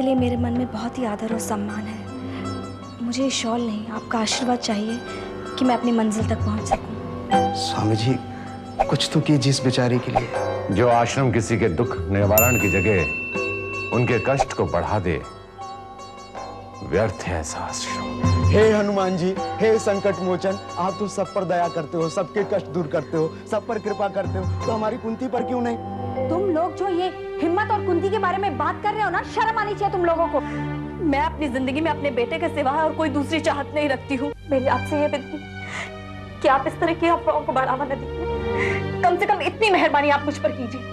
आपके लिए मेरे मन में बहुत ही आदर और सम्मान है। मुझे ये शॉल नहीं, आपका आशीर्वाद चाहिए कि मैं अपनी मंजिल तक पहुंच सकूं। स्वामी जी, कुछ तो कीजिए इस बेचारे के लिए। जो आश्रम किसी के दुख निवारण की जगह उनके कष्ट को बढ़ा दे, व्यर्थ है ऐसा आश्रम। हे हनुमान जी, हे संकट मोचन, आप तो सब पर दया करते हो, सबके कष्ट दूर करते हो, सब पर कृपा करते हो, तो हमारी कुंती पर क्यों नहीं? तुम लोग जो ये हिम्मत और कुंती के बारे में बात कर रहे हो ना, शर्म आनी चाहिए तुम लोगों को। मैं अपनी जिंदगी में अपने बेटे के सिवा और कोई दूसरी चाहत नहीं रखती हूँ। मेरी आपसे ये विनती कि आप इस तरह की अफवाहों को बढ़ावा न दीजिए। कम से कम इतनी मेहरबानी आप मुझ पर कीजिए।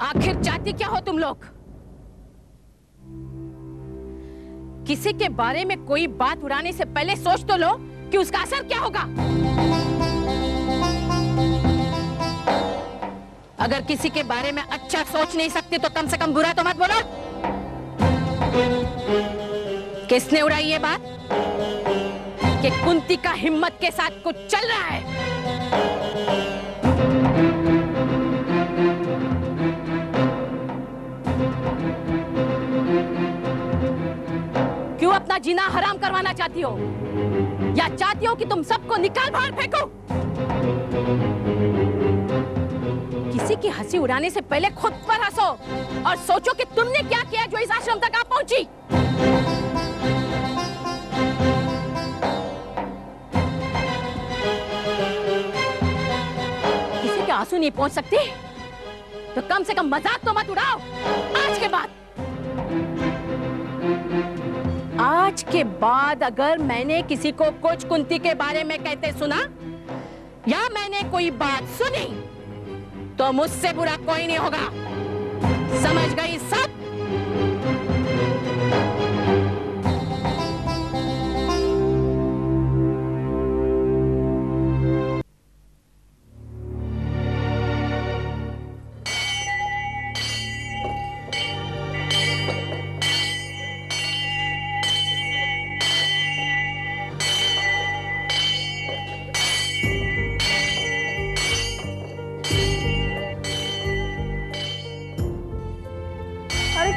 आखिर जाति क्या हो तुम लोग? किसी के बारे में कोई बात उड़ाने से पहले सोच तो लो कि उसका असर क्या होगा। अगर किसी के बारे में अच्छा सोच नहीं सकते तो कम से कम बुरा तो मत बोलो। किसने उड़ाई ये बात कि कुंती का हिम्मत के साथ कुछ चल रहा है? क्यों अपना जीना हराम करवाना चाहती हो, या चाहती हो कि तुम सबको निकाल बाहर फेंको? किसी की हंसी उड़ाने से पहले खुद पर हंसो और सोचो कि तुमने क्या किया जो इस आश्रम तक आ पहुंची। किसी के आंसू नहीं पहुंच सकते तो कम से कम मजाक तो मत उड़ाओ। आज के बाद अगर मैंने किसी को कुछ कुंती के बारे में कहते सुना या मैंने कोई बात सुनी तो मुझसे बुरा कोई नहीं होगा। समझ गई सब?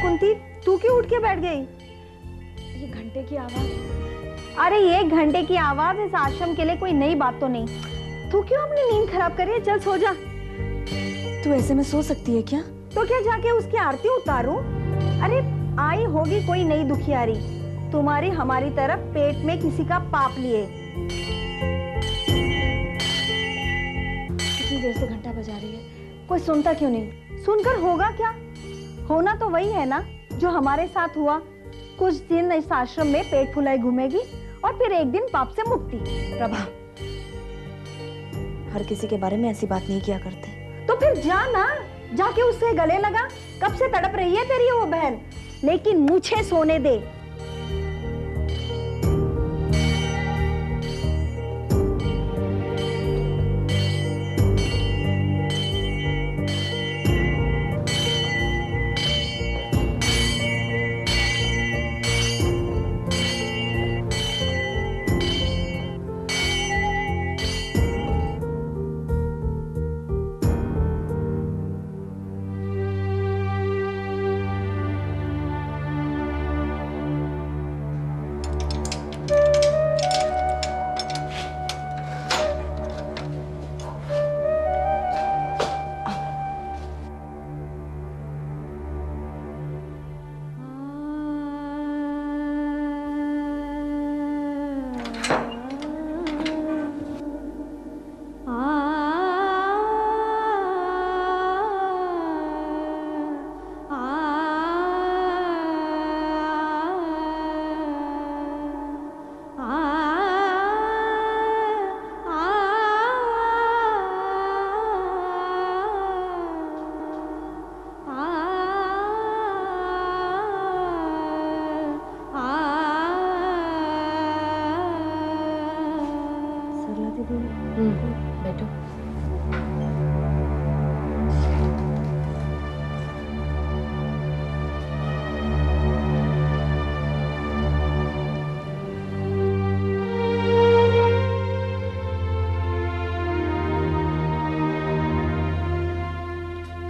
कुंती, तू क्यों उठ के बैठ गई? ये घंटे की आवाज। अरे ये घंटे की आवाज इस आश्रम के लिए कोई नई बात तो नहीं। तू क्यों अपनी नींद खराब कर रही है? चल सो जा। तू ऐसे में सो सकती है क्या? तो क्या जाके उसकी आरती उतारूं? अरे आई होगी कोई नई दुखियारी तुम्हारी हमारी तरफ पेट में किसी का पाप लिए। कितनी देर से घंटा बजा रही है, कोई सुनता क्यों नहीं? सुनकर होगा क्या? होना तो वही है ना जो हमारे साथ हुआ। कुछ दिन इस आश्रम में पेट फुलाए घूमेगी और फिर एक दिन पाप से मुक्ति। प्रभा, हर किसी के बारे में ऐसी बात नहीं किया करते। तो फिर जा ना, जाके उससे गले लगा। कब से तड़प रही है तेरी वो बहन, लेकिन मुझे सोने दे। बैठो।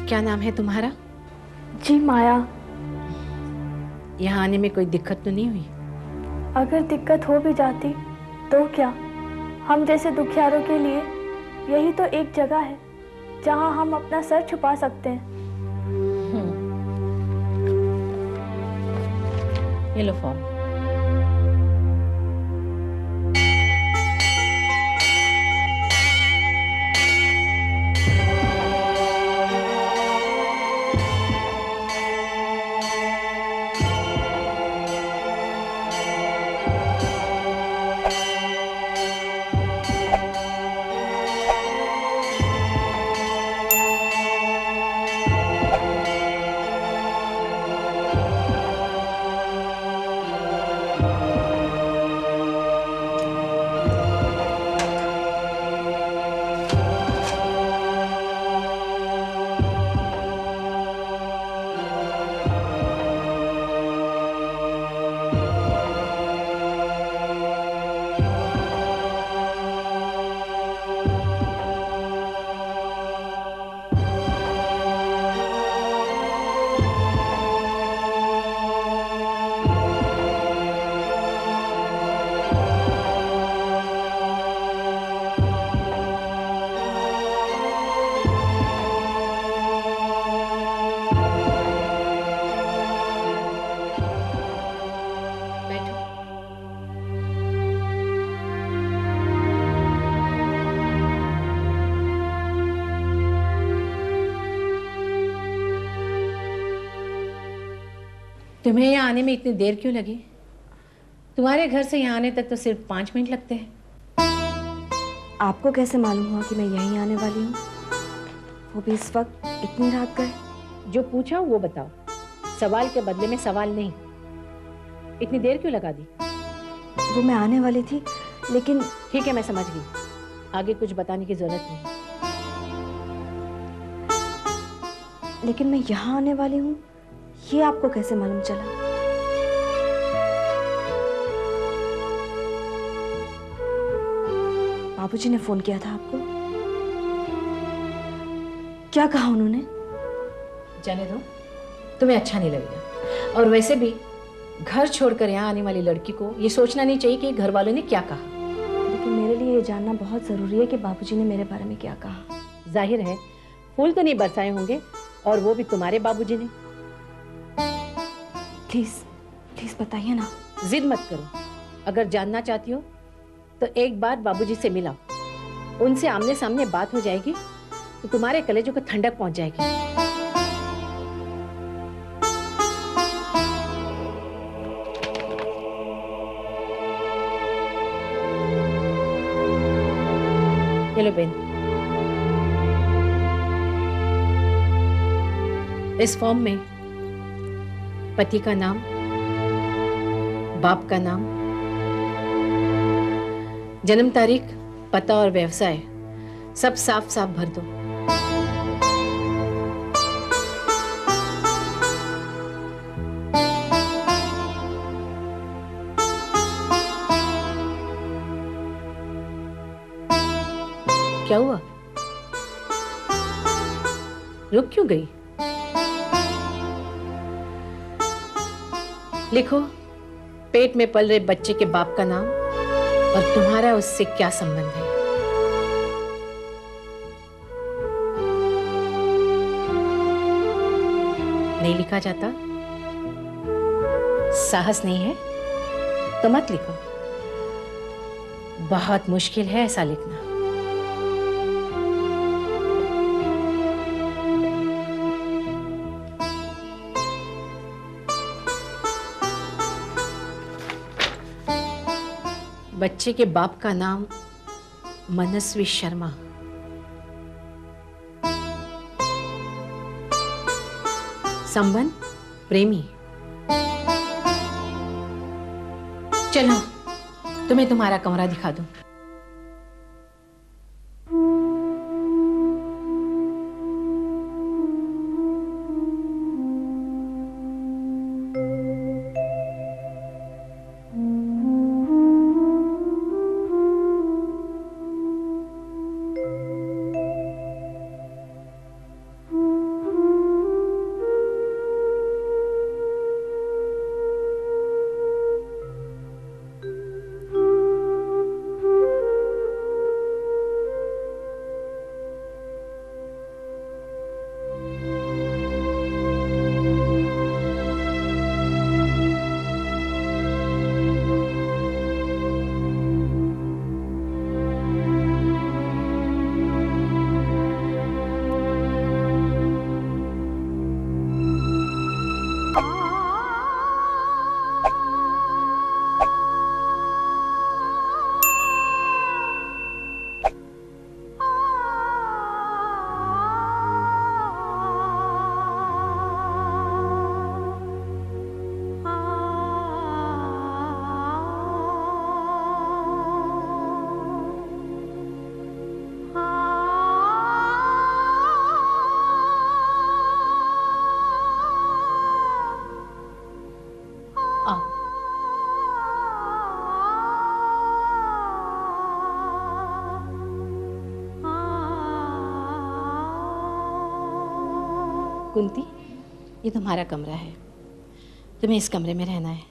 क्या नाम है तुम्हारा? जी माया। यहाँ आने में कोई दिक्कत तो नहीं हुई? अगर दिक्कत हो भी जाती तो क्या, हम जैसे दुखियारों के लिए यही तो एक जगह है जहां हम अपना सर छुपा सकते हैं। ये लो फॉर्म। तुम्हें यहाँ आने में इतनी देर क्यों लगी? तुम्हारे घर से यहाँ आने तक तो सिर्फ 5 मिनट लगते हैं। आपको कैसे मालूम हुआ कि मैं यहीं आने वाली हूँ, वो भी इस वक्त इतनी रात गए? जो पूछा वो बताओ, सवाल के बदले में सवाल नहीं। इतनी देर क्यों लगा दी? वो मैं आने वाली थी लेकिन। ठीक है, मैं समझ गई, आगे कुछ बताने की जरूरत नहीं। लेकिन मैं यहाँ आने वाली हूँ ये आपको कैसे मालूम चला? बाबूजी ने फोन किया था आपको? क्या कहा उन्होंने? जाने दो, तुम्हें अच्छा नहीं लगेगा। और वैसे भी घर छोड़कर यहाँ आने वाली लड़की को ये सोचना नहीं चाहिए कि घर वालों ने क्या कहा। लेकिन मेरे लिए ये जानना बहुत जरूरी है कि बाबूजी ने मेरे बारे में क्या कहा। जाहिर है फूल तो नहीं बरसाए होंगे, और वो भी तुम्हारे बाबूजी ने। प्लीज प्लीज बताइए ना। जिद मत करो, अगर जानना चाहती हो तो एक बार बाबूजी से मिलाओ, उनसे आमने सामने बात हो जाएगी तो तुम्हारे कलेजों को ठंडक पहुंच जाएगी। चलो बेन, इस फॉर्म में पति का नाम, बाप का नाम, जन्म तारीख, पता और व्यवसाय सब साफ साफ भर दो। क्या हुआ? रुक क्यों गई? लिखो, पेट में पल रहे बच्चे के बाप का नाम और तुम्हारा उससे क्या संबंध है। नहीं लिखा जाता? साहस नहीं है तो मत लिखो, बहुत मुश्किल है ऐसा लिखना। बच्चे के बाप का नाम मनस्वी शर्मा। संबंध प्रेमी। चलो तुम्हें तुम्हारा कमरा दिखा दूं। कुंती, ये तुम्हारा कमरा है, तुम्हें इस कमरे में रहना है।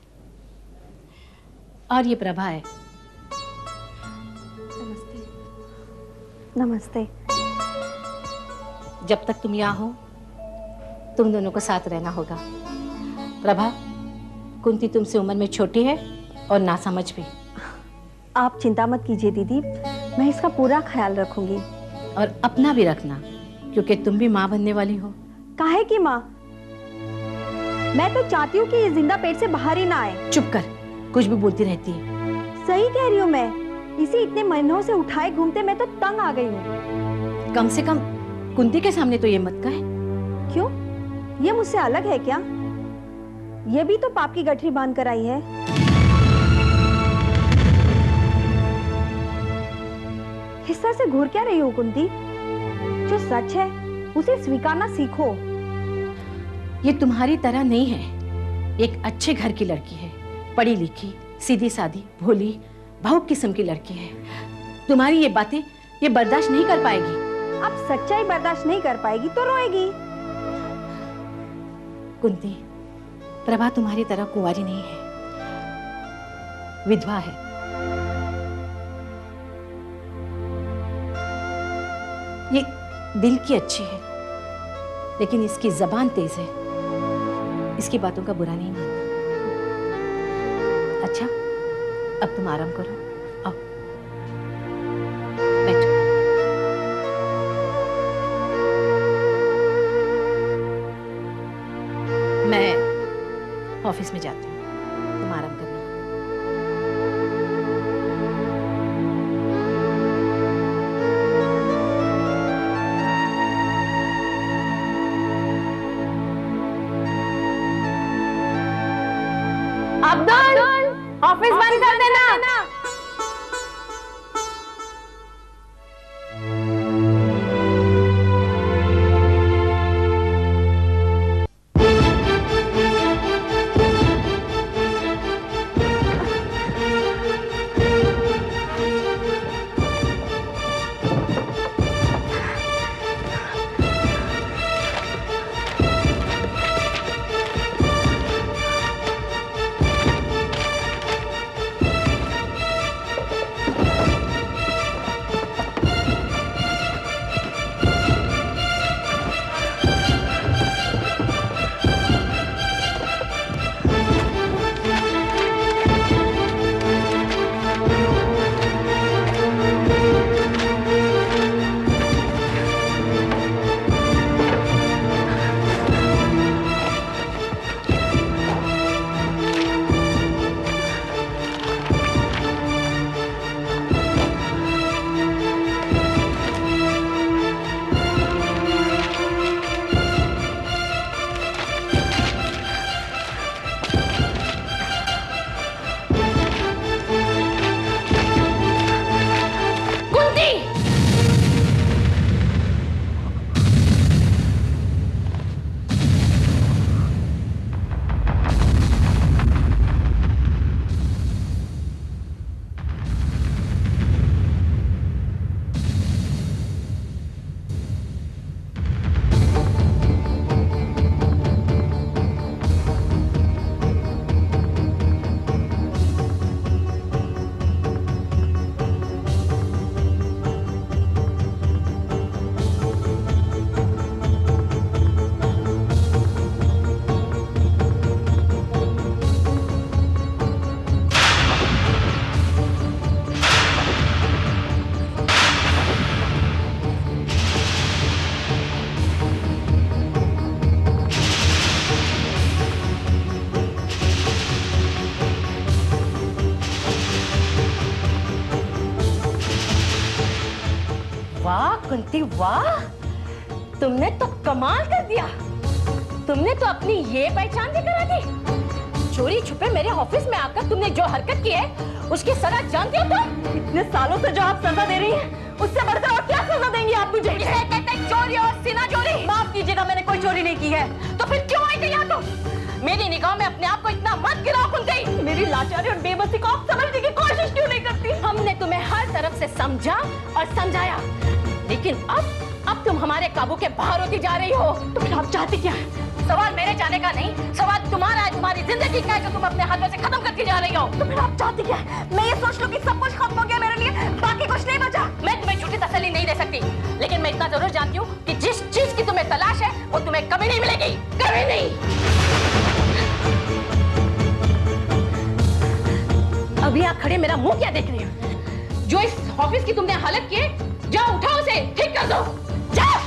और ये प्रभा है। नमस्ते। जब तक तुम यहाँ हो तुम दोनों को साथ रहना होगा। प्रभा, कुंती तुमसे उम्र में छोटी है और नासमझ भी। आप चिंता मत कीजिए दीदी, मैं इसका पूरा ख्याल रखूंगी। और अपना भी रखना, क्योंकि तुम भी माँ बनने वाली हो। काहे की माँ? मैं तो चाहती हूँ कि ये जिंदा पेट से बाहर ही ना आए। चुप कर, कुछ भी बोलती रहती है। सही कह रही हूँ मैं, इसी इतने महीनों से उठाए घूमते मैं तो तंग आ गई हूँ। कम से कम कुंती के सामने तो ये मत कहे। क्यों? ये मुझसे अलग है क्या? ये भी तो पाप की गठरी बांध कर आई है। हिस्सा से घूर क्या रही हो कुंती? जो सच है उसे स्वीकारना सीखो। ये तुम्हारी तरह नहीं है। एक अच्छे घर की लड़की है, पढ़ी लिखी, सीधी सादी, भोली, भावुक किस्म की लड़की है। तुम्हारी ये बातें ये बर्दाश्त नहीं कर पाएगी। अब सच्चाई बर्दाश्त नहीं कर पाएगी तो रोएगी। कुंती, प्रभा तुम्हारी तरह कुंवारी नहीं है, विधवा है। ये दिल की अच्छी है, लेकिन इसकी जबान तेज है। इसकी बातों का बुरा नहीं मानता। अच्छा, अब तुम आराम करो। आओ, बैठो। मैं ऑफिस में जाती हूँ, तुम आराम करना। अब्दुल, ऑफिस बंद कर देना। वाह कुंती वाह, तुमने तो कमाल कर दिया। तुमने तो अपनी ये पहचान भी करा दी। चोरी छुपे मेरे ऑफिस में आकर तुमने जो हरकत की है उसकी सजा जानती हो तुम? इतने सालों से जो आप सजा दे रही हैं, उससे बढ़कर और क्या सजा देंगी आप मुझे? इसे कहते हैं चोरी और सीना चोरी। माफ कीजिएगा, मैंने कोई चोरी नहीं की है। तो फिर क्यों आई थी यहाँ तुम? मेरी निगाह में अपने आप को इतना मत गिराओ कुंती। मेरी लाचारी और बेबसी को आप समझने की कोशिश क्यों नहीं करती? हमने तुम्हें हर तरफ से समझा और समझाया, लेकिन अब तुम हमारे काबू के बाहर होती जा रही हो। तो फिर आप चाहती क्या है? सवाल मेरे जाने का नहीं, सवाल तुम्हारा है, तुम्हारी जिंदगी का है जो तुम अपने हाथों से खत्म करके जा रही हो। तो फिर आप चाहती क्या है? मैं ये सोच लूं कि सब कुछ खत्म हो गया मेरे लिए, बाकी कुछ नहीं बचा। मैं तुम्हें झूठी तसल्ली नहीं दे सकती, लेकिन मैं इतना जरूर जानती हूँ कि जिस चीज की तुम्हें तलाश है वो तुम्हें कभी नहीं मिलेगी, कभी नहीं। अभी आप खड़े मेरा मुंह क्या देख रही हो? जो इस ऑफिस की तुमने हालत की है, जाओ उठाओ उसे, ठीक कर दो, जाओ।